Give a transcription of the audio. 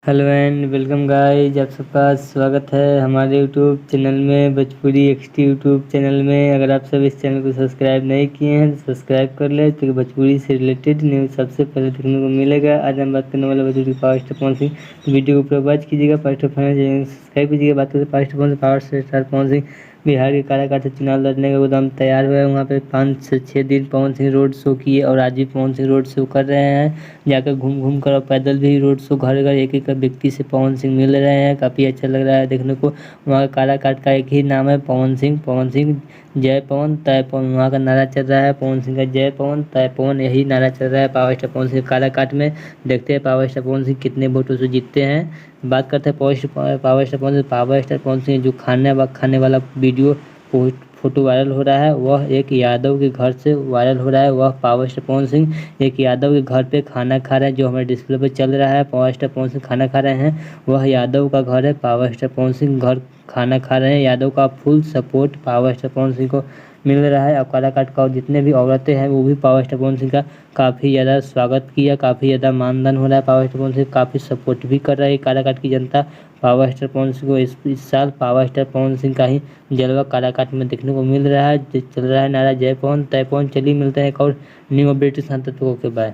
Hello and welcome guys, आप सबका स्वागत है हमारे यूट्यूब चैनल में भोजपुरी एक्सटी यूट्यूब चैनल में। अगर आप सब इस चैनल को सब्सक्राइब नहीं किए हैं तो सब्सक्राइब कर ले, तो भोजपुरी से रिलेटेड न्यूज़ सबसे पहले देखने को मिलेगा। आज हम बात करने वाले Bhojpuri power star Pawan Singh. Video को पूरा वॉच कीजिएगा, पावर स्टार चैनल सब्सक्राइब कीजिएगा। बात करते पावर स्टार पवन सिंह बिहार के काराकाट से चुनाव लड़ने का गोदाम तैयार हुआ है। वहाँ पे 5 से 6 दिन पवन सिंह रोड शो किए और आज भी पवन सिंह रोड शो कर रहे हैं। जाकर घूम घूम कर और पैदल भी रोड शो घर घर एक एक व्यक्ति से पवन सिंह मिल रहे हैं। काफ़ी अच्छा लग रहा है देखने को। वहाँ काराकाट का एक ही नाम है पवन सिंह जय पवन तय पवन। वहाँ का नारा चल रहा है पवन सिंह का जय पवन तय पवन, यही नारा चल रहा है पावर स्टार पवन सिंह काराकाट में। देखते हैं पावर स्टार पवन सिंह कितने वोटों से जीतते हैं। बात करते हैं पावर स्टार पवन सिंह जो खाने वाला वीडियो फोटो वायरल हो रहा है, वह एक यादव के घर से वायरल हो रहा है। वह पावर स्टार पवन सिंह एक यादव के घर पे खाना खा रहे हैं, जो हमारे डिस्प्ले पे चल रहा है। पावर स्टार पवन सिंह खाना खा रहे हैं, वह यादव का घर है। पावर स्टार पवन सिंह घर खाना खा रहे हैं। यादव का full support power star Pawan Singh को मिल रहा है। अब काराकाट का और जितने भी औरतें हैं वो भी पावर स्टार पवन सिंह का काफ़ी ज़्यादा स्वागत किया, काफ़ी ज़्यादा मानदान हो रहा है। पावर स्टार पवन सिंह काफ़ी सपोर्ट भी कर रही है काराकाट की जनता पावर स्टार पवन सिंह को। इस साल पावर स्टार पवन सिंह का ही जलवा काराकाट में देखने को मिल रहा है। चल रहा है नारा जय पवन तय पवन। चलिए मिलते हैं एक और न्यू अपडेट के साथ, तब तक ओके बाय।